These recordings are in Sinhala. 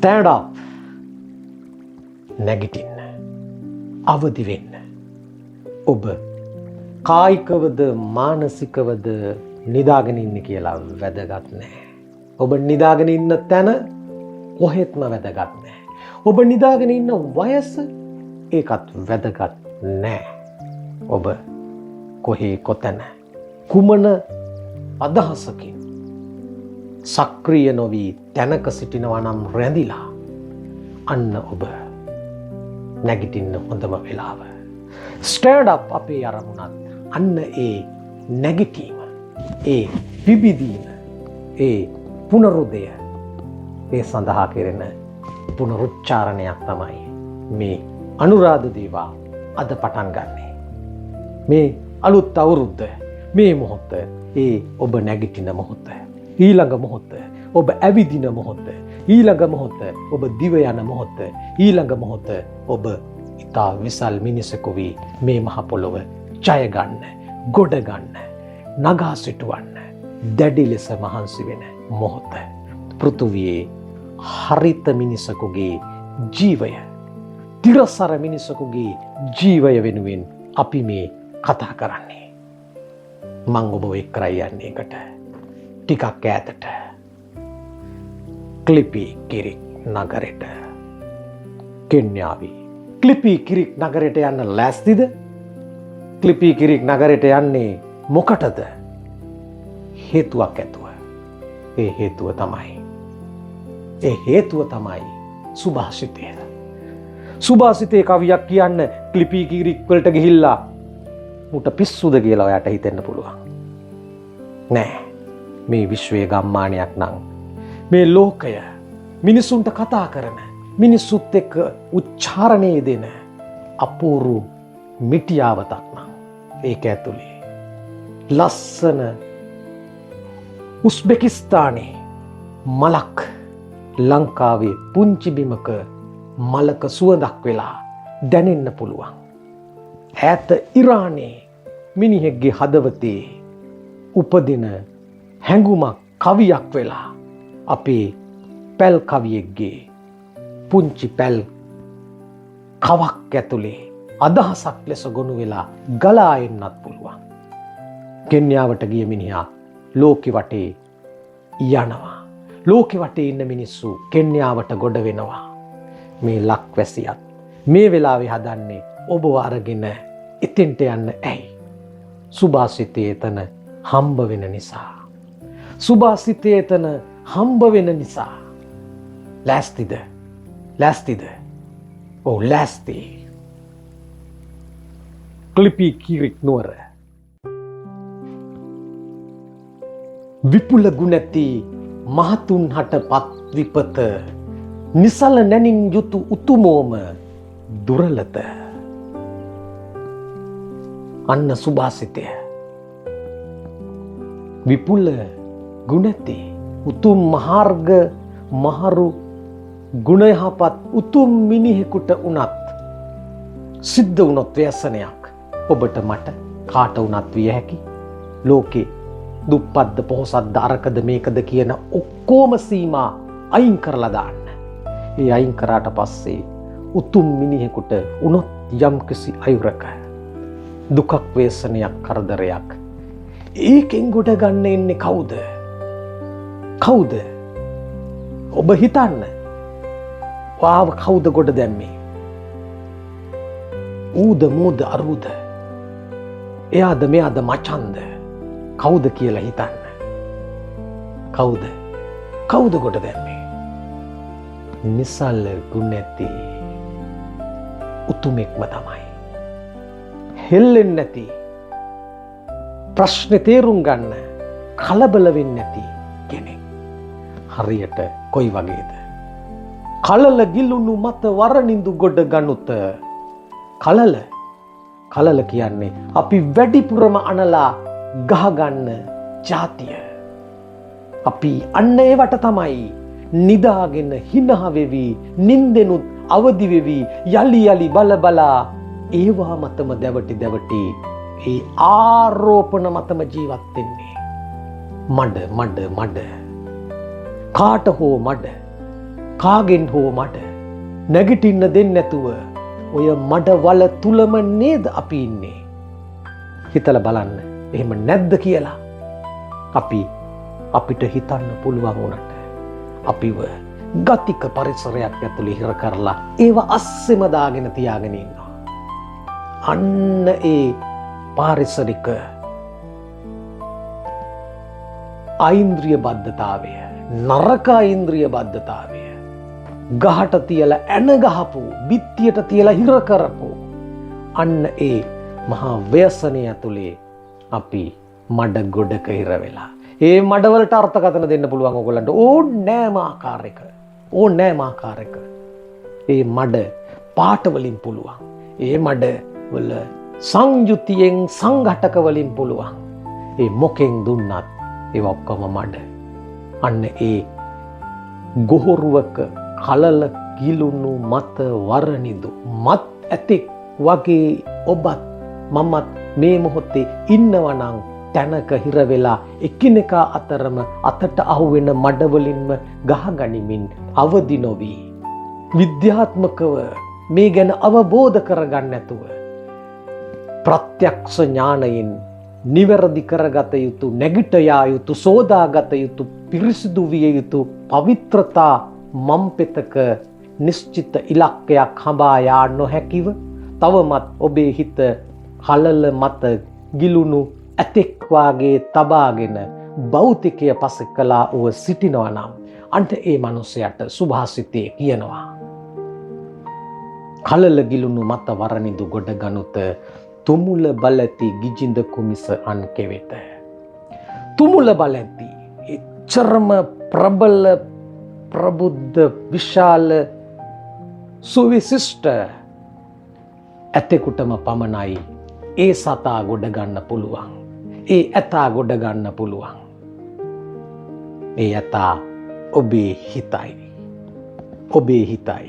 Stand up. නැගිටින්න. අවදි වෙන්න. ඔබ කායිකවද මානසිකවද නිදාගෙන ඉන්නේ කියලා වැදගත් නැහැ. ඔබ නිදාගෙන ඉන්න තැන කොහෙත්ම වැදගත් නැහැ. ඔබ නිදාගෙන ඉන්න වයස ඒකත් වැදගත් නැහැ. ඔබ කොහේ කොතැන කුමන අදහසකින් සක්‍රිය නොවී තැනක සිටිනවා නම් රැඳිලා අන්න ඔබ නැගිටින්න හොඳම වෙලාව. ස්ටෑන්ඩ් අප් අපේ අරමුණත් අන්න ඒ නැගිටීම, ඒ පිබිදීම, ඒ පුනරුදය, ඒ සඳහා කෙරෙන පුනරුච්චාරණයක් තමයි මේ අනුරාධ දේවා අද පටන් ගන්නේ. මේ අලුත් අවුරුද්ද, මේ මොහොත, ඒ ඔබ නැගිටින මොහොත, ඊළඟ මොහොත ඔබ ඇවිදින මොහොත, ඊළඟ මොහොත ඔබ දිව යන මොහොත, ඊළඟ මොහොත ඔබ ඉතා විසල් මිනිසෙකු වී මේ මහ පොළොව ජය ගන්න, ගොඩ ගන්න, නගා සිටවන්න දැඩි ලෙස මහන්සි වෙන මොහොත. පෘථුවියේ හරිත මිනිසකුගේ ජීවය, තිරසර මිනිසකුගේ ජීවය වෙනුවෙන් අපි මේ කතා කරන්නේ. මං ඔබ එක් කරයි යන්නේ එකට ටිකක් ඈතට ක්ලිපි කිරික් නගරෙට. කෙන්යාවි ක්ලිපි කිරික් නගරෙට යන්න ලෑස්තිද? ක්ලිපි කිරික් නගරෙට යන්නේ මොකටද? හේතුවක් ඇතුව. ඒ හේතුව තමයි සුභාසිතය. සුභාසිතේ කවියක් කියන්න ක්ලිපි කිරික් වලට ගිහිල්ලා මුට පිස්සුද කියලා ඔයාට හිතෙන්න පුළුවන්. නෑ, මේ විශ්වයේ ගම්මානයක් නම්, මේ ලෝකය මිනිසුන්ට කතා කරන, මිනිස්සුත් එක්ක උච්චාරණය දෙන අපූරු මිටියාවතක් නම් ඒක ඇතුලේ ලස්සන උස්බෙකිස්තානයේ මලක් ලංකාවේ පුංචි බිමක මලක සුවඳක් වෙලා දැනෙන්න පුළුවන්. ඈත ඉරානයේ මිනිහෙක්ගේ හදවතේ උපදින හැඟුමක් කවියක් වෙලා අපේ පැල් කවියෙක්ගේ පුංචි පැල් කවක් ඇතුලේ අදහසක් ලෙස ගොනු වෙලා ගලා එන්නත් පුළුවන්. කෙන්යාවට ගිය මිනිහා ලෝකෙ වටේ යනවා. ලෝකෙ වටේ ඉන්න මිනිස්සු කෙන්යාවට ගොඩ වෙනවා. මේ ලක්වැසියත් මේ වෙලාවේ හදන්නේ ඔබව අරගෙන එතෙන්ට යන්න ඇයි? සුභාසිතේ එතන හම්බ වෙන නිසා. සුභාසිතේ එතන හම්බ වෙන නිසා. ලෑස්තිද? ඔව් ලෑස්ති. ක්ලිපි කිරික් නුවර. විපුල ගුණැති මහතුන් හට පත් විපත, නිසල නැනින් යුතු උතුමෝම දුරලත. අන්න සුභාසිතය. විපුල ගුණැති උතුම් මහාර්ග මහරු ගුණයහපත් උතුම් මිනිහෙකුට උනත් සිද්ධ වුණොත් ව්‍යසනයක් ඔබට මට කාට වුණත් විය හැකි. ලෝකේ දුප්පත්ද පොහොසත්ද අරකද මේකද කියන ඔක්කොම සීමා අයින් කරලා දාන්න. ඒ අයින් කරාට පස්සේ උතුම් මිනිහෙකුට උනොත් යම්කිසි අයුරක දුකක් ව්‍යසනයක් කරදරයක් ඒකෙන් ගොඩ ගන්න එන්නේ කවුද? ඔබ හිතන්න. වාව කවුද ගොඩ දැම්මේ? ඌද මූද අරුද? එයාද මෙයාද මචන්ද? කවුද කියලා හිතන්න. කවුද ගොඩ දැම්මේ? නිසල ගුණැති උතුමෙක්ම තමයි. හෙල්ලෙන්නේ නැති, ප්‍රශ්නේ තේරුම් ගන්න කලබල වෙන්නේ නැති කෙනෙක්. හරියට කොයි වගේද? කලල ගිලුණු මත වරනින්දු ගොඩ ගනුත. කලල කියන්නේ අපි වැඩිපුරම අනලා ගහගන්න ජාතිය. අපි අන්න ඒවට තමයි නිදාගෙන හිනහ වෙවි, නින්දෙනුත් අවදි වෙවි, යලි බලා ඒවා මතම දැවටි ඒ ආරෝපණ මතම ජීවත් වෙන්නේ. මඩ කාට හෝ මඩ, කාගෙන් හෝ මට නැගිටින්න දෙන්නේ නැතුව ඔය මඩ වල තුලම නේද අපි ඉන්නේ. හිතලා බලන්න එහෙම නැද්ද කියලා. අපිට හිතන්න පුළුවන් වුණාට අපිව ගතික පරිසරයක් ඇතුලේ හිර කරලා ඒව අස්සෙම දාගෙන තියාගෙන ඉන්නවා. අන්න ඒ පාරිසරික ආයින්ද්‍රිය බද්ධතාවය, නරක ආයින්ද්‍රිය බද්ධතාවය, ගහට තියලා ඇන ගහපු, බිත්තියට තියලා හිර කරපු අන්න ඒ මහා ව්‍යසනය ඇතුලේ අපි මඩ ගොඩක හිර වෙලා. ඒ මඩවලට අර්ථකථන දෙන්න පුළුවන් ඔයගොල්ලන්ට ඕනෑම ආකාරයක. ඒ මඩ පාට වලින් පුළුවන්. ඒ මඩ වල සංයුතියෙන් සංඝටක වලින් පුළුවන්. ඒ මොකෙන් දුන්නත් ඒ ඔක්කොම මඩ. අන්න ඒ ගොහරුවක කලල කිලුණු මත වරනිදු මත් ඇතෙක් වගේ ඔබත් මමත් මේ මොහොතේ ඉන්නවනම් තැනක හිර වෙලා එකිනෙකා අතරම අතට අහුවෙන මඩවලින්ම ගහගනිමින් අවදි නොවි විද්‍යාත්මකව මේ ගැන අවබෝධ කරගන්න නැතුව ප්‍රත්‍යක්ෂ ඥානයෙන් නිවැරදි කරගත යුතු, නැගිට යා යුතු, සෝදාගත යුතු, පිරිසිදු විය යුතු පවිත්‍රතා මම්පෙතක නිශ්චිත ඉලක්කයක් හඹා යා නොහැකිව තවමත් ඔබේ හිත කලල මත ගිලුණු ඇතෙක් වාගේ තබාගෙන භෞතිකය පසෙකලා ඔව සිටිනවා නම් අන්ට ඒ මනුස්සයට සුභාසිතේ කියනවා කලල ගිලුණු මත වරනිදු ගොඩ ගනුත තුමුල බලති ගිජින්ද කුමිස අන් කෙවෙත. තුමුල බලති එච්චරම ප්‍රබල ප්‍රබුද්ධ විශාල සුවිශිෂ්ට ඇතෙකුටම පමණයි ඒ සතා ගොඩ ගන්න පුළුවන්. ඒ ඇතා ගොඩ ගන්න පුළුවන්. ඒ ඇතා ඔබේ හිතයි. ඔබේ හිතයි.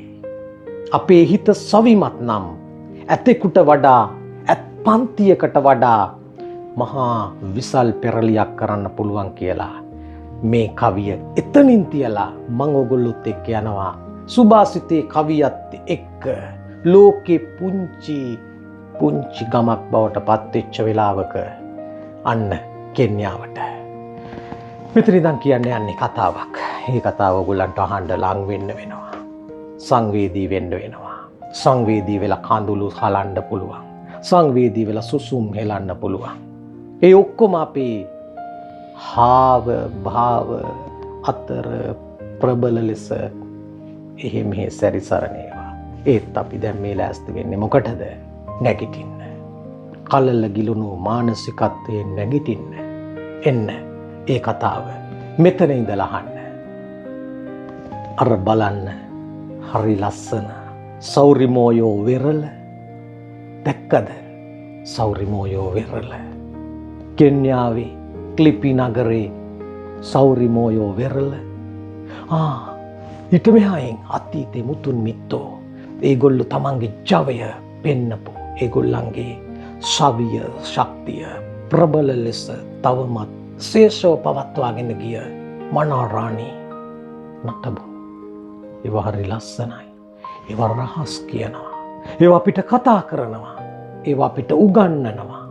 අපේ හිත සවිමත් නම් ඇතෙකුට වඩා ඇත් පන්තියකට වඩා මහා විසල් පෙරලියක් කරන්න පුළුවන් කියලා මේ කවිය එතනින් තියලා මම ඔයගොල්ලොත් එක්ක යනවා සුභාසිතේ කවියත් එක්ක ලෝකේ පුංචි ගමක් බවට පත් වෙච්ච වෙලාවක අන්න කෙන්යාවට. මෙතන ඉඳන් කියන්නේ යන්නේ කතාවක්. මේ කතාව ඔයගොල්ලන්ට අහන්න ලං වෙන්න වෙනවා. සංවේදී වෙන්න වෙනවා. සංවේදී වෙලා කඳුළු හලන්න පුළුවන්. සංවේදී වෙලා සුසුම් හෙලන්න පුළුවන්. ඒ ඔක්කොම අපේ හාව භාව අතර ප්‍රබල ලෙස එහෙම සැරිසරණේවා. ඒත් අපි දැන් මේ ලෑස්ති වෙන්නේ මොකටද? නැගිටින්න. කලල ගිලුණු මානසිකත්වයෙන් නැගිටින්න. එන්න ඒ කතාව මෙතන ඉඳලා අහන්න. අර බලන්න හරි ලස්සන සෞරිමෝයෝ වෙරළ දැක්කද? සෞරිමෝයෝ වෙරළ කෙන්යාවේ ක්ලිපි නගරේ සෞරිමෝයෝ වෙරළ. ඊට මෙහායෙන් අතීතේ මුතුන් මිත්තෝ ඒගොල්ලෝ තමන්ගේ ජවය පෙන්නපු ඒගොල්ලන්ගේ ශවිය ශක්තිය ප්‍රබල ලෙස තවමත් ශේෂව පවත්වාගෙන ගිය මනෝරාණී නටබුන්. ඒවා හරි ලස්සනයි. ඒවා රහස් කියනවා. ඒවා අපිට කතා කරනවා. ඒවා අපිට උගන්වනවා.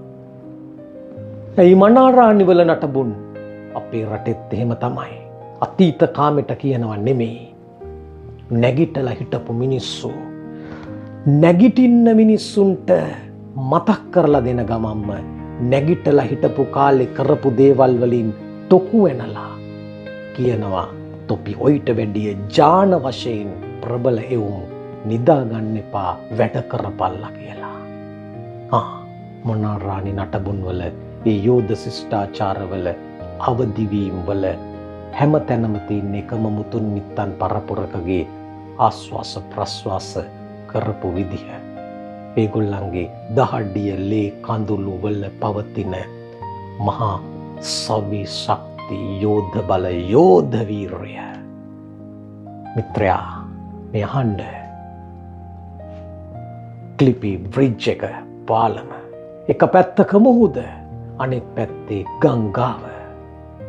ඒ මනෝරාණි වල නටබුන් අපේ රටෙත් එහෙම තමයි. අතීත කාමෙට කියනවා නෙමෙයි. නැගිටලා හිටපු මිනිස්සු නැගිටින්න මිනිස්සුන්ට මතක් කරලා දෙන ගමන්ම නැගිටලා හිටපු කාලේ කරපු දේවල් වලින් තොකු වෙනලා කියනවා තොපි ඔයිට වැඩිය ජාන වශයෙන් ප්‍රබල එවුම් නිදා ගන්න එපා වැඩ කරපල්ලා කියලා. මොනාරාණි නටබුන් වල ඒ යෝධ ශිෂ්ටාචාරවල අවදිවීම් වල හැම තැනම තියෙන එකම මුතුන් මිත්තන් පරපුරකගේ ආස්වාස ප්‍රස්වාස කරපු විදිහ. ඒගොල්ලන්ගේ දහඩිය ලේ කඳුළු වල පවතින මහා සවි ශක්ති යෝධ බල යෝධ වීරය. මිත්‍රයා මේ අහන්න ක්ලිපි බ්‍රිජ් එක පාලම එක පැත්තක මුහුද අනෙක් පැත්තේ ගංගාව.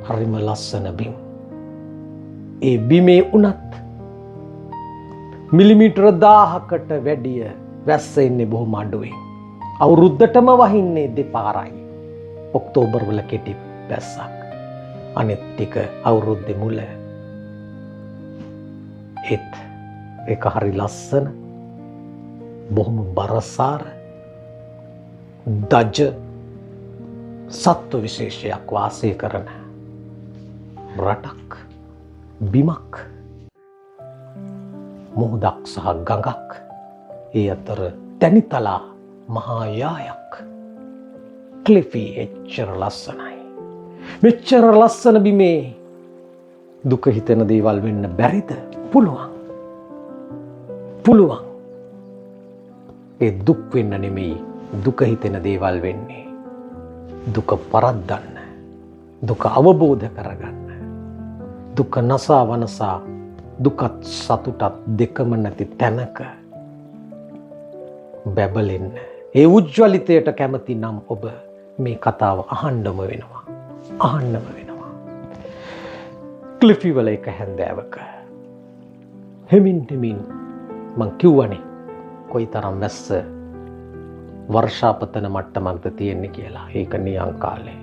හරිම ලස්සන බිම්. ඒ බිමේ උනත් මිලිමීටර 1000කට වැඩිය වැස්ස එන්නේ බොහොම අඩුවෙන්. අවුරුද්දටම වහින්නේ දෙපාරයි. ඔක්තෝබර් වල කෙටි වැස්සක්. අනිත් ටික අවුරුද්දේ මුල. ඒක හරි ලස්සන. බොහොම බරසාර දජ සත්ව විශේෂයක් වාසය කරන රටක්, බිමක්, මුහුදක් සහ ගඟක්, ඒ අතර තැනිතලා මහා යායක්. ක්ලිෆි එච්චර ලස්සනයි. මෙච්චර ලස්සන බිමේ දුක හිතෙන දේවල් වෙන්න බැරිද? පුළුවන්. ඒ දුක් වෙන්න නෙමෙයි දුක හිතෙන දේවල් වෙන්නේ. දුක පරද්දන්න, දුක අවබෝධ කරගන්න, දුක නසා වනසා දුකත් සතුටත් දෙකම නැති තැනක බැබලෙන්න. ඒ උජ්වලිතයට කැමති නම් ඔබ මේ කතාව අහන්නම වෙනවා. ක්ලිෆි වල එක හැන්දෑවක හෙමින් මං කිව්වනේ කොයිතරම් වැස්ස වර්ෂාපතන මට්ටමක්ද තියෙන්නේ කියලා. ඒක නියං කාලේ.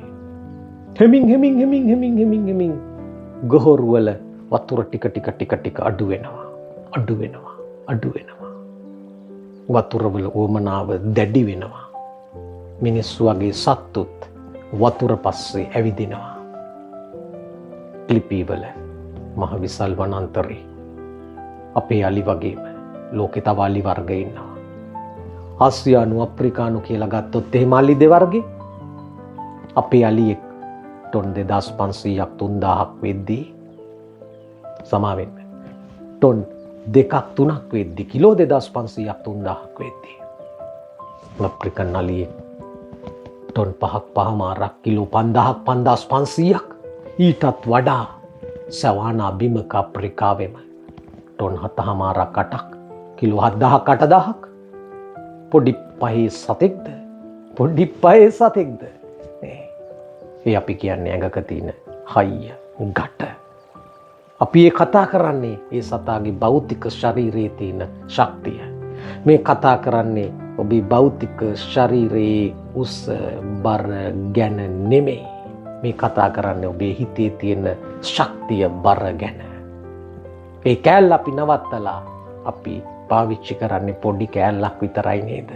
හෙමින් ගොහරු වල වතුර ටික අඩු වෙනවා. වතුර වල උවමනාව දැඩි වෙනවා. මිනිස්සු වගේ සත්තුත් වතුර පස්සේ ඇවිදිනවා. ක්ලිපි වල මහ විසල් වනාන්තරේ අපේ අලි වගේම ලෝකේ තව අලි වර්ග ඉන්නවා. ආසියානු අප්‍රිකානු කියලා ගත්තොත් එහෙම අලි දෙවර්ගේ. අපේ අලියෙක් ටොන් 2500ක් 3000ක් වෙද්දී සමාවෙන්න ටොන් 2ක් 3ක් වෙද්දී කිලෝ 2500ක් 3000ක් වෙද්දී අප්‍රිකන් අලියෙක් ටොන් 5ක් 5මාරක් කිලෝ 5000ක් 5500ක් ඊටත් වඩා සවානා බිමක අප්‍රිකාවෙම ටොන් 7මාරක් 8ක් කිලෝ 7000ක් 8000ක් පොඩි පහේ සතෙක්ද ඒ අපි කියන්නේ ඇඟක තියෙන හයිය ගැට. අපි ඒ කතා කරන්නේ ඒ සතාගේ භෞතික ශරීරයේ තියෙන ශක්තිය. මේ කතා කරන්නේ ඔබේ භෞතික ශරීරයේ උස බර ගැන නෙමෙයි. මේ කතා කරන්නේ ඔබේ හිතේ තියෙන ශක්තිය බර ගැන. ඒ කෑල්ල අපි නවත්තලා අපි පාවිච්චි කරන්නේ පොඩි කෑල්ලක් විතරයි නේද?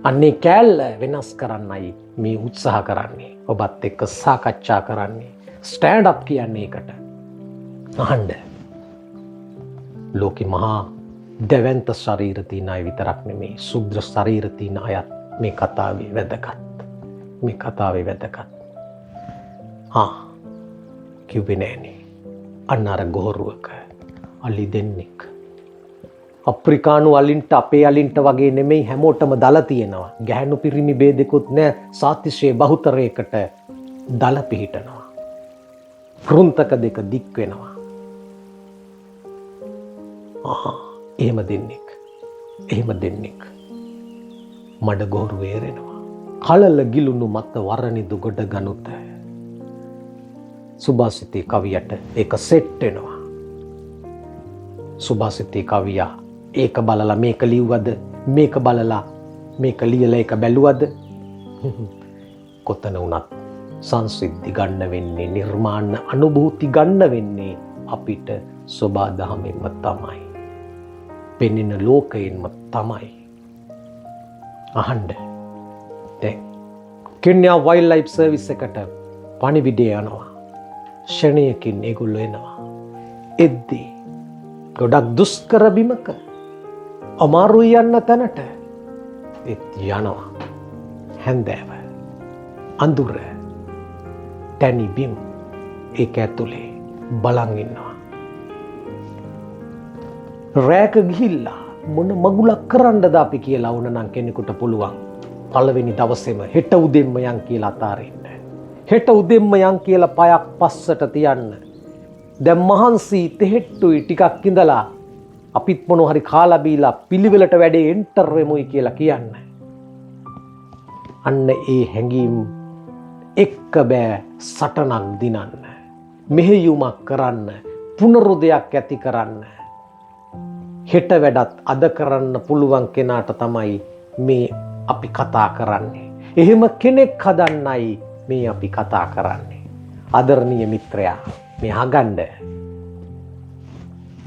අන්නේ කෑල්ල වෙනස් කරන්නයි මේ උත්සාහ කරන්නේ. ඔබත් එක්ක සාකච්ඡා කරන්නේ. ස්ටෑන්ඩ් අප් කියන්නේ ඒකට. අහන්න. ලෝකෙ මහා දෙවන්ත ශරීර තියෙන අය විතරක් නෙමෙයි, සුද්ධ ශරීර තියෙන අයත් මේ කතාවේ වැදගත්. කිව්වේ නෑනේ. අන්න අර ගොහරුවක අලි දෙන්නෙක්. අප්‍රිකානු අලින්ට අපේ අලින්ට වගේ නෙමෙයි හැමෝටම දල තියෙනවා. ගැහැණු පිරිමි ભેදෙකුත් නෑ. සාතිශය බහුතරයකට දල පිහිටනවා. කෘන්තක දෙක දික් වෙනවා. එහෙම දෙන්නෙක් මඩ ගොහරු වේරෙනවා. කලල ගිලුණු මත වරණිදු ගොඩ ගනුත. සුභාසිතේ කවියට ඒක සෙට් වෙනවා. සුභාසිතේ කවියා ඒක බලලා මේක ලිව්වද, මේක බලලා මේක ලියලා ඒක බැලුවද? කොතන වුණත් සංසිද්ධි ගන්න වෙන්නේ, නිර්මාණ අනුභූති ගන්න වෙන්නේ අපිට සෝබා දහමෙන්ම තමයි. පෙනෙන ලෝකයෙන්ම තමයි. අහන්න. දැන් කෙන්යා වයිල්ඩ් ලයිෆ් සර්විස් එකට පණිවිඩය යනවා. ෂණයකින් ඒගොල්ලෝ එනවා. එද්දී ගොඩක් දුෂ්කර බිමක අමාරුයි යන්න තැනට යනවා. හැන්දෑව අඳුර තැනි බිම් ඒක ඇතුලේ බලන් ඉන්නවා. රෑක ගිහිල්ලා මොන මගුලක් කරන්නද අපි කියලා වුණනම් කෙනෙකුට පුළුවන් පළවෙනි දවසේම හෙට උදෙන්ම යන් කියලා අතාරින්න. හෙට උදෙන්ම යන් කියලා පයක් පස්සට තියන්න. දැන් මහන්සි තෙහෙට්ටුයි ටිකක් ඉඳලා අපිත් මොනවා හරි කාලා බීලා පිළිවෙලට වැඩේ එන්ටර් වෙමුයි කියලා කියන්න. අන්න ඒ හැඟීම් එක්ක බෑ සටනක් දිනන්න. මෙහෙයුමක් කරන්න, පුනරුදයක් ඇති කරන්න. හෙට වැඩත් අද කරන්න පුළුවන් කෙනාට තමයි මේ අපි කතා කරන්නේ. එහෙම කෙනෙක් හදන්නයි මේ අපි කතා කරන්නේ. ආදරණීය මිත්‍රයා, මේ අහගන්න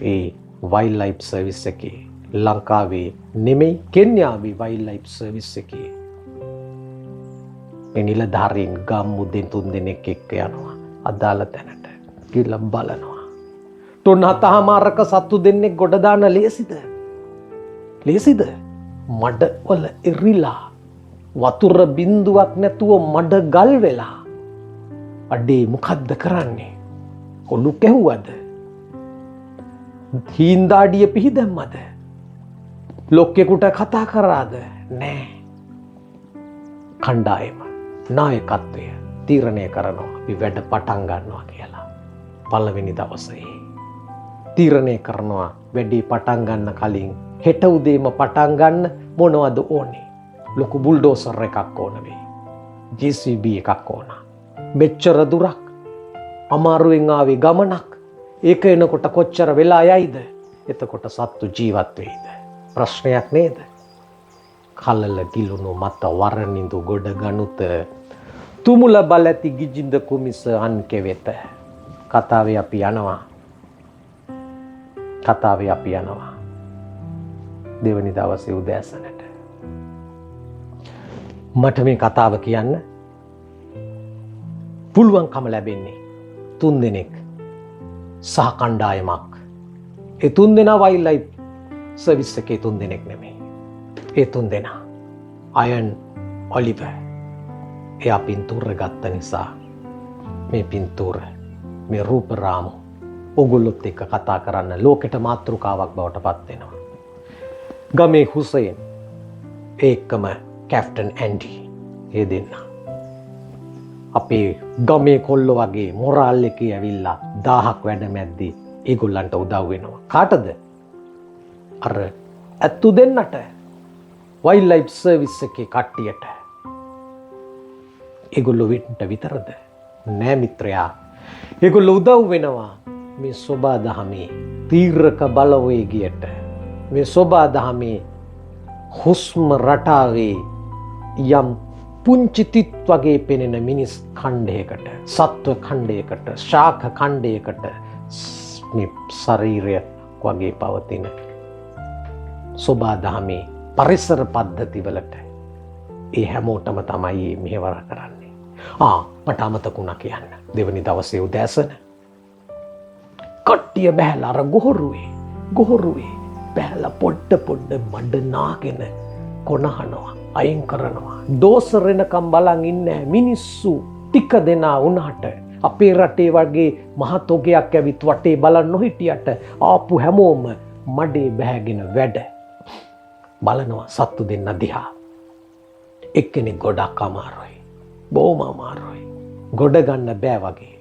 ඒ වයිල්ඩ් ලයිෆ් සර්විස් එකේ ලංකාවේ නෙමෙයි කෙන්යාවේ වයිල්ඩ් ලයිෆ් සර්විස් එකේ මේ නිලධාරීන් ගම්මුදෙන් 3 දෙනෙක් එක්ක යනවා අදාළ තැනට ගිහලා බලනවා. ටොන් 7මාරක සත්තු දෙන්නෙක් ගොඩ දාන්න ලේසිද? ලේසිද? මඩවල එරිලා වතුර බින්දුවක් නැතුව මඩ ගල් වෙලා අඩේ මොකද්ද කරන්නේ? ඔලු කැහුවද? හින්දාඩිය පිහිදැම්මද? ලොක්කෙකුට කතා කරාද? නෑ. කණ්ඩායම නායකත්වය තීරණය කරනවා අපි වැඩ පටන් ගන්නවා කියලා. පළවෙනි දවසේ තීරණය කරනවා වැඩේ පටන් ගන්න කලින් හෙට උදේම පටන් ගන්න මොනවද ඕනේ? ලොකු බුල්ඩෝසර් එකක් ඕන වෙයි. JCB එකක් ඕන. මෙච්චර දුරක් අමාරුවෙන් ආවේ ගමනක්. ඒක එනකොට කොච්චර වෙලා යයිද? එතකොට සත්තු ජීවත් වෙයිද? ප්‍රශ්නයක් නේද? කලල ගිලුණු මත වරනින්දු ගොඩ ගනුත තුමුල බලති ගිජින්ද කුමිස අන්කෙවෙත. කතාවේ අපි යනවා. කතාවේ අපි යනවා. දෙවනි දවසේ උදෑසනට. මට මේ කතාව කියන්න පුළුවන්කම ලැබෙන්නේ 3 දෙනෙක් සහ කණ්ඩායමක්. ඒ 3 දෙනා වයිල්ඩ් ලයිෆ් සර්විස් එකේ 3 දෙනෙක් නෙමෙයි. ඒ 3 දෙනා අයන් ඔලිවර් එයා පින්තූර ගත්ත නිසා මේ පින්තූර මේ රූපරාමු ඔගොල්ලොත් එක්ක කතා කරන්න ලෝකෙට මාතෘකාවක් බවට පත් වෙනවා. ගමේ හුසයින් ඒකම කැප්ටන් ඇන්ඩි ඒ දෙන්න අපේ ගමේ කොල්ල වගේ මොරාල් එකේ ඇවිල්ලා 1000ක් වැඩ මැද්දේ ඒගොල්ලන්ට උදව් වෙනවා. කාටද? අර ඇත්තු දෙන්නට වයිල්ඩ් ලයිෆ් සර්විස් එකේ කට්ටියට. ඒගොල්ලෝ වෙන්න විතරද? නෑ මිත්‍රයා. ඒගොල්ලෝ උදව් වෙනවා මේ සෝබා දහමේ තීරක බලවේගයට. මේ සෝබා දහමේ හුස්ම රටාවේ යම් පුංචි තිත් වගේ පෙනෙන මිනිස් ඛණ්ඩයකට, සත්ව ඛණ්ඩයකට, ශාඛ ඛණ්ඩයකට මේ ශරීරය වගේ පවතින සෝබා දහමේ පරිසර පද්ධති වලට ඒ හැමෝටම තමයි මෙහෙවර කරන්නේ. මට අමතකුණා කියන්න. දෙවනි දවසේ උදෑසන කට්ටිය බහැලා අර ගොහරුවේ බහැලා පොඩ්ඩ මඩ නාගෙන කොනහනවා, අයින් කරනවා. දෝසර එනකම් බලන් ඉන්නේ මිනිස්සු ටික දෙනා වුණාට අපේ රටේ වගේ මහ තොගයක් ඇවිත් වටේ බලන් නොහිටියට ආපු හැමෝම මඩේ බෑගෙන වැඩ බලනවා සත්තු දෙන්න දිහා. එක්කෙනෙක් ගොඩක් අමාරුයි. බොහොම අමාරුයි. ගොඩ ගන්න බෑ වගේ.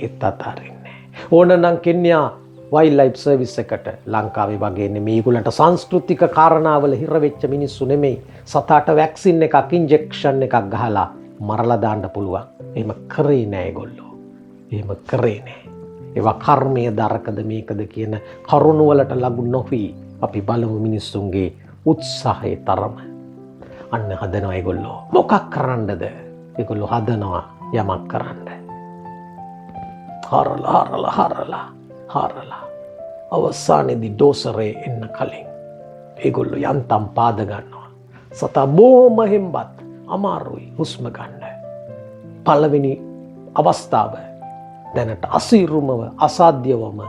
ඒත් අතාරින්නේ. ඕනනම් කෙන්යා වයිල්ඩ් ලයිෆ් සර්විස් එකට ලංකාවේ වගේ නෙමෙයි. ඒගොල්ලන්ට සංස්කෘතික කාරණාවල හිර වෙච්ච මිනිස්සු නෙමෙයි. සතාට වැක්සින් එකක් ඉන්ජෙක්ෂන් එකක් ගහලා මරලා දාන්න පුළුවන්. එහෙම කරේ නෑ ඒගොල්ලෝ. එහෙම කරේ නෑ. ඒවා කර්මයේ දරකද මේකද කියන කරුණු වලට ලඟු නොවි අපි බලමු මිනිස්සුන්ගේ උත්සාහයේ තරම. අන්න හදනවා ඒගොල්ලෝ. මොකක් කරන්නද? ඒගොල්ලෝ හදනවා යමක් කරන්න. හරලා අවසානයේදී ඩෝසරේ එන්න කලින් ඒගොල්ලෝ යන්තම් පාද ගන්නවා. සතා බොහොම හෙම්බත් අමාරුයි හුස්ම ගන්න. පළවෙනි අවස්ථාව දැනට අසීරුමව අසාධ්‍යවම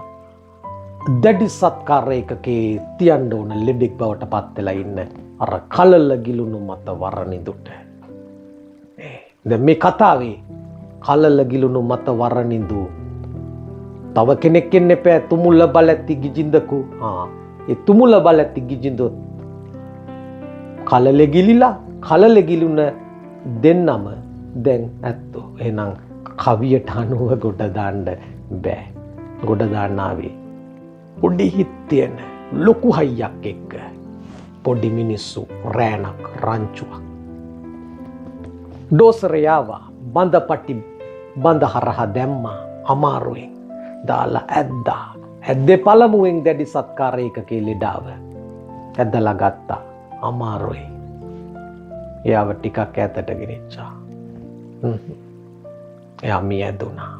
දැඩි සත්කාරයකකේ තියන්න ඕන ලෙඩෙක් බවට පත් වෙලා ඉන්න අර කලල ගිලුණු මත වරනිදුට. දැන් මේ කතාවේ කලල ගිලුණු මත වරනිදු තව කෙනෙක් ඉන්න එපා. තුමුල බලැති ගිජින්දකු. ඒ තුමුල බලැති ගිජින්දොත් කලල ගිලුණ දෙන්නම දැන් ඇත්තෝ. එහෙනම් කවියට අනුව ගොඩ දාන්න බෑ. ගොඩ දාන්න ආවේ පොඩි හිත් තියෙන ලොකු හයියක් එක්ක. පොඩි මිනිස්සු රෑනක් රංචුවක්. ඩෝසරේ ආවා. බඳ හරහා දැම්මා අමාරුවෙන්. දාලා ඇද්දේ පළමුවෙන් දැඩි සත්කාරයකගේ ලෙඩාව ඇදලා ගත්තා. අමාරුයි. එයාව ටිකක් ඈතට ගෙනිච්චා. එයා මිය ඇදුනා.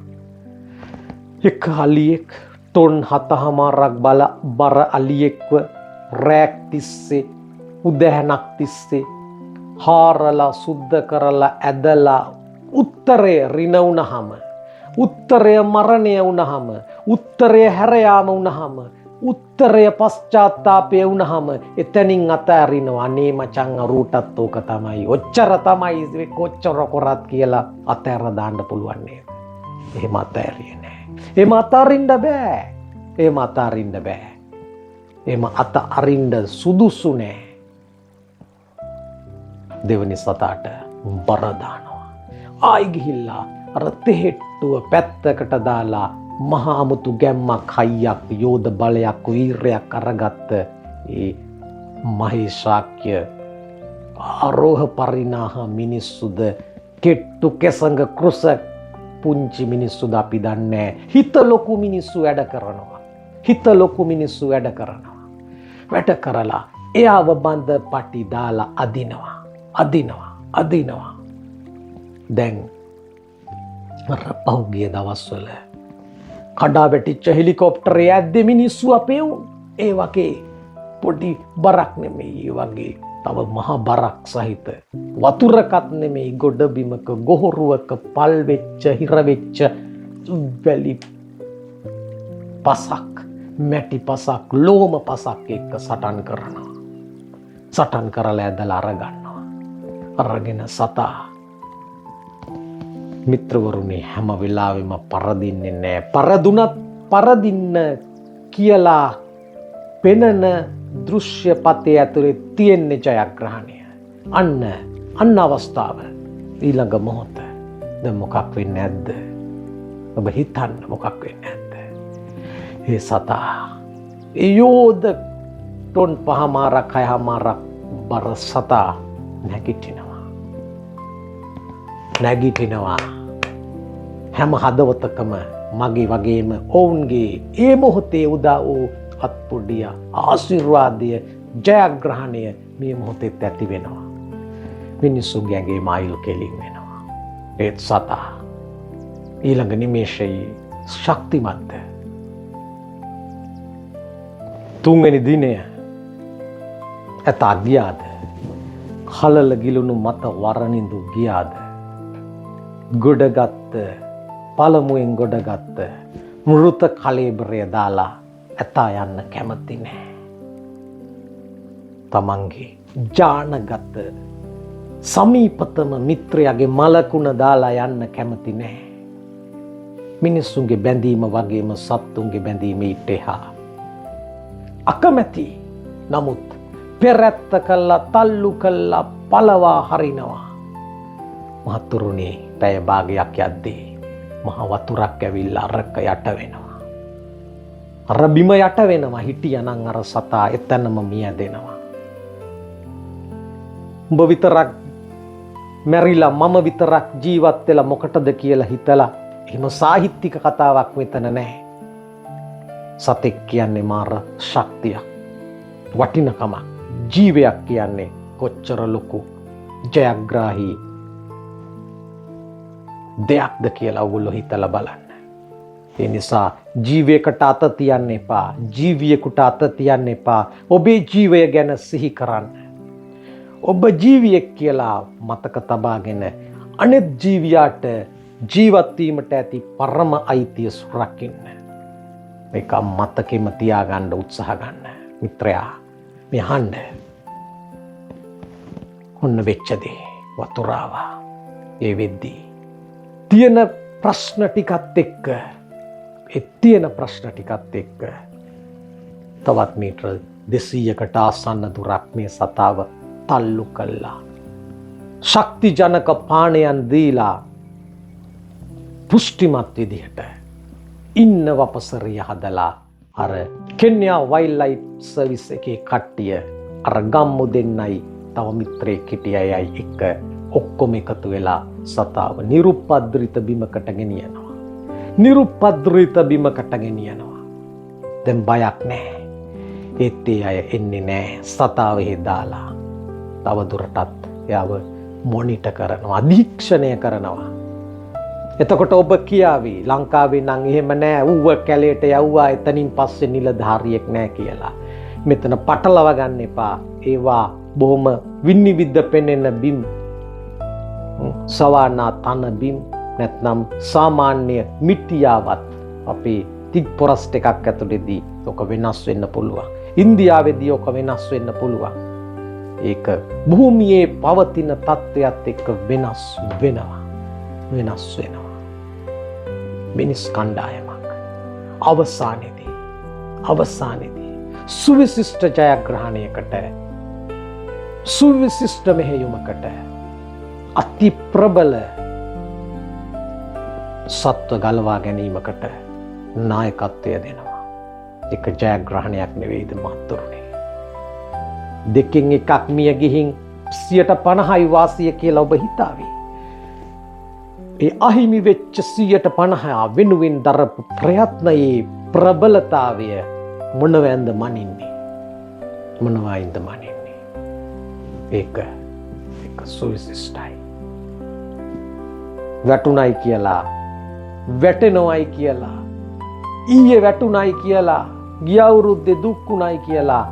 එක අලියෙක් ටොන් 7මාරක් බර අලියෙක්ව රැක් තිස්සේ උදැහැනක් තිස්සේ හාරලා සුද්ධ කරලා ඇදලා උත්තරය රින වුණහම, උත්තරය මරණය වුණහම, උත්තරය හැරයාම වුණහම, උත්තරය පශ්චාත්තාපය වුණහම එතනින් අතෑරිනවා. අනේ මචං අරූටත් ඕක තමයි. ඔච්චර තමයි කොච්චර කරත් කියලා අතෑර දාන්න පුළුවන් නේද? එහෙම අතෑරියේ නෑ. එහෙම අතාරින්න බෑ. එහෙම අතාරින්න බෑ. එහෙම අත අරින්න සුදුසු නෑ. දෙවනි සතාට බර දානවා. ආයි ගිහිල්ලා අර තෙහෙට්ටුව පැත්තකට දාලා මහා අමුතු ගැම්මක්, හයියක්, යෝධ බලයක්, වීරයක් අරගත්ත ඒ මහේශාක්‍ය ආරෝහ පරිණාහ මිනිස්සුද කෙට්ටු කෙසඟ කෘස පුංචි මිනිස්සුද අපි දන්නේ. හිත ලොකු මිනිස්සු වැඩ කරනවා. හිත ලොකු මිනිස්සු වැඩ කරනවා. වැඩ කරලා එයාව බඳ පටි දාලා අදිනවා. දැන් අර පහුගිය දවස්වල කඩා වැටිච්ච හෙලිකොප්ටරේ ඇද්දේ මිනිස්සු අපේ ඒ වගේ පොඩි බරක් නෙමෙයි. ඒ වගේ තව මහා බරක් සහිත වතුරකත් නෙමෙයි, ගොඩබිමක ගොහරුවක පල් වෙච්ච හිර වෙච්ච වැලි පසක්, මැටි පසක්, ලෝම පසක් එක්ක සටන් කරනවා. සටන් කරලා ඇදලා අරගන්නවා. අරගෙන සතා මිත්‍රවරුනි හැම වෙලාවෙම පරදින්නේ නෑ. පරදුනත් පරදින්න කියලා පෙනෙන දෘශ්‍ය පතේ ඇතුලේ තියෙන්නේ ජයග්‍රහණය. අන්න අවස්ථාව. ඊළඟ මොහොත දැන් මොකක් වෙන්නේ නැද්ද? ඔබ හිතන්න මොකක් වෙන්නේ නැද්ද? ඒ සතා යෝධ ටොන් 5මාරක් 6මාරක් බර සතා නැගිටිනවා. හැම හදවතකම මගේ වගේම ඔවුන්ගේ ඒ මොහොතේ උදා වූ අත්පොඩිය ආශිර්වාදය, ජයග්‍රහණය මේ මොහොතෙත් ඇති වෙනවා. මිනිස්සුන්ගේ ඇඟේ මායිල් කෙලින් වෙනවා. ඒත් සතා ඊළඟ නිමේෂයේ ශක්තිමත්ද. තුන්වෙනි දිනය ඇතා ගියාද? කලල ගිලුණු මත වරනින්දු ගියාද? පළමුවෙන් ගොඩගත්ත මෘත කලේබරය දාලා ඇතා යන්න කැමති නෑ. තමන්ගේ ජානගත සමීපතම මිත්‍රයාගේ මලකුණ දාලා යන්න කැමති නෑ. මිනිස්සුන්ගේ බැඳීම වගේම සත්තුන්ගේ බැඳීම ඊට එහා අකමැති. නමුත් පෙරැත්ත කළා, තල්ලු කළා, පළවා හරිනවා. මහතුරුනේ පැය භාගයක් යද්දී මහ වතුරක් ඇවිල්ලා අරක යට වෙනවා. අර බිම යට වෙනවා. හිටියනම් අර සතා එතනම මිය දෙනවා. උඹ විතරක් මැරිලා මම විතරක් ජීවත් වෙලා මොකටද කියලා හිතලා එහෙම සාහිත්‍යික කතාවක් මෙතන නැහැ. සතෙක් කියන්නේ මාර ශක්තියක්, වටිනකමක්. ජීවයක් කියන්නේ කොච්චර ලොකු ජයග්‍රාහී දෙයක්ද කියලා ඔයගොල්ලෝ හිතලා බලන්න. ඒ නිසා ජීවයකට අත තියන්න එපා. ජීවියෙකුට අත තියන්න එපා. ඔබේ ජීවය ගැන සිහි කරන්න. ඔබ ජීවියෙක් කියලා මතක තබාගෙන අනෙක් ජීවියාට ජීවත් වීමට ඇති පරම අයිතිය සුරකින්න. මේක මතකෙම තියාගන්න උත්සාහ ගන්න. මිත්‍රයා මේ අහන්න. ඔන්න වෙච්ච දේ වතුරාවා. ඒ වෙද්දී තියෙන ප්‍රශ්න ටිකත් එක්ක තවත් මීටර 200කට ආසන්න දුරක් මේ සතාව තල්ලු කළා. ශක්තිජනක පානයන් දීලා පුෂ්ටිමත් විදිහට ඉන්න වපසරිය හදලා අර කෙන්යා වයිල්ඩ් ලයිෆ් සර්විස් එකේ කට්ටිය අර ගම්මු දෙන්නයි තව මිත්‍රයෙක් හිටියයි එක්ක ඔක්කොම එකතු වෙලා සතාව නිරුපද්‍රිත බිමකට ගෙනියනවා. දැන් බයක් නැහැ. ඒත් ඒ අය එන්නේ නැහැ. සතාවෙහි දාලා තව දුරටත් එයාව මොනිටර් කරනවා, අධීක්ෂණය කරනවා. එතකොට ඔබ කියාවි ලංකාවේ නම් එහෙම නෑ, ඌව කැලේට යවුවා එතනින් පස්සේ නිලධාරියෙක් නෑ කියලා. මෙතන පටලව ගන්න එපා. ඒවා බොහොම විනිවිද පෙනෙන බිම්, සවානා තන බිම්, නැත්නම් සාමාන්‍ය මිටියාවත් අපේ තික් පොරස්ට් එකක් ඇතුළේදී ඔක වෙනස් වෙන්න පුළුවන්. ඉන්දියාවේදී ඔක වෙනස් වෙන්න පුළුවන්. ඒක භූමියේ පවතින තත්ත්වයක් එක්ක වෙනස් වෙනවා. මිනිස් කණ්ඩායමක් අවසානයේදී සුවිශිෂ්ට ජයග්‍රහණයකට, සුවිශිෂ්ට මෙහෙයුමකට අති ප්‍රබල සත්ව ගලවා ගැනීමකට නායකත්වය දෙනවා. ඒක ජයග්‍රහණයක් නෙවෙයිද මහතුරුනේ? දෙකෙන් එකක් මිය ගිහින් 50%යි වාසිය කියලා ඔබ හිතාවි. ඒ අහිමි වෙච්ච 50% වෙනුවෙන් දරපු ප්‍රයත්නයේ ප්‍රබලතාවය මොනවැන්ද මනින්නේ? ඒක සුවිශිෂ්ටයි. වැටුණයි කියලා, වැටෙනවයි කියලා, ඊයේ වැටුණයි කියලා, ගිය අවුරුද්දේ දුක්ුණයි කියලා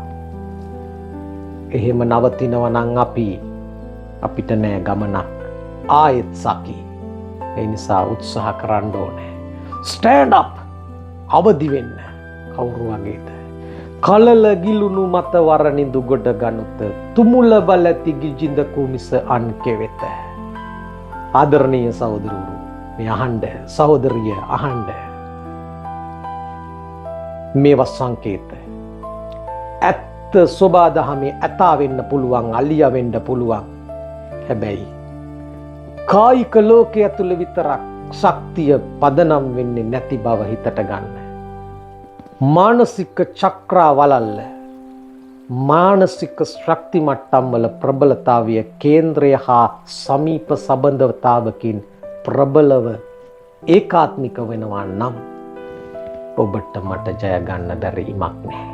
එහෙම නවතිනවා නම් අපිට නෑ ගමනක්, ආයෙත් සකි. ඒ නිසා උත්සාහ කරන්න ඕනේ. ස්ටෑන්ඩ් අප්, අවදි වෙන්න. කවුරු වගේද? කලල ගිලුණු මත වරනිඳු ගොඩ ගනුත තුමුල බලති ගිජින්ද කුමිස අන්කෙ වෙත. ආදරණීය සහෝදරවරු, මේ අහන්න, සහෝදරිය අහන්න. මේවා සංකේත. ඇත්ත සෝබාදහමේ ඇතා වෙන්න පුළුවන්, අලියා වෙන්න පුළුවන්. හැබැයි කායික ලෝකයේ ඇතුළේ විතරක් ශක්තිය පදනම් වෙන්නේ නැති බව හිතට ගන්න. මානසික චක්‍රාවලල්ල, මානසික ශක්ති මට්ටම් වල ප්‍රබලතාවය කේන්ද්‍රය හා සමීප සම්බන්ධතාවකින් ප්‍රබලව ඒකාත්මික වෙනවා නම් ඔබට මට ජය ගන්න බැරි ඉමක් නැහැ.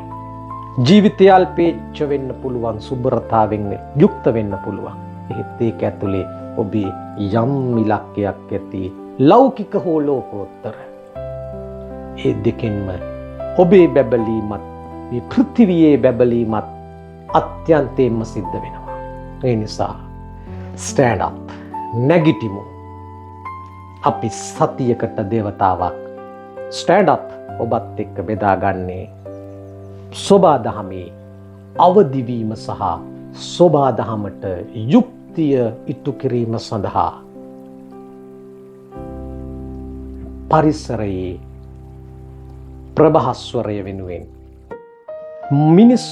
ජීවිතය අල්පේච්ඡ වෙන්න පුළුවන්, සුබරතාවෙන් යුක්ත වෙන්න පුළුවන්. එහෙත් ඒක ඇතුලේ ඔබේ යම් ඉලක්කයක් ඇති, ලෞකික හෝ ලෝකෝත්තර. ඒ දෙකෙන්ම ඔබේ බැබලීමත්, මේ පෘථිවියේ බැබලීමත් අත්‍යන්තයෙන්ම සිද්ධ වෙනවා. ඒ නිසා ස්ටෑන්ඩ් අප්, නැගිටිමු. අපි සතියකට දේවතාවක් ස්ටෑන්ඩ් අප් ඔබත් එක්ක බෙදාගන්නේ සෝබාදහමේ අවදිවීම සහ සෝබාදහමට යුක්තිය ඉටු කිරීම සඳහා පරිසරයේ ප්‍රභාස්වරය වෙනුවෙන්, මිනිස්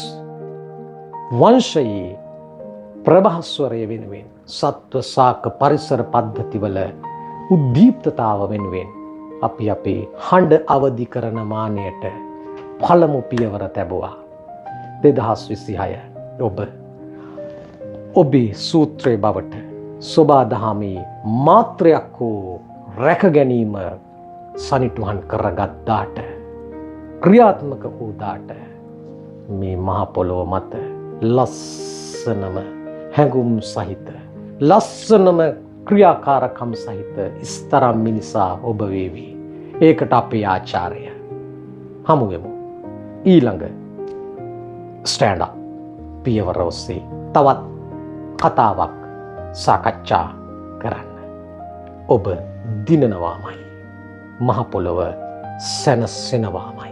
වංශයේ ප්‍රභාස්වරය වෙනුවෙන්, සත්ව සාක පරිසර පද්ධතිවල උද්දීප්තතාව වෙනුවෙන් අපි අපේ හඬ අවදි කරන මානයට පළමු පියවර තැබුවා. 2026 ඔබේ සූත්‍රයේ බවට සෝබාදහමේ මාත්‍රයක් හෝ රැක ගැනීම සනිටුහන් කරගත්තාට, ක්‍රියාත්මක වූදාට මේ මහ පොළොව මත ලස්සනම හැඟුම් සහිත, ලස්සනම ක්‍රියාකාරකම් සහිත ස්තරම් මිනිසා ඔබ වේවි. ඒකට අපේ ආචාර්ය හමු වෙමු. ඊළඟ ස්ටෑන්ඩ් අප් පියවර ඔස්සේ තවත් කතාවක් සාකච්ඡා කරන්න. ඔබ දිනනවාමයි, මහ පොළොව සැනසෙනවාමයි.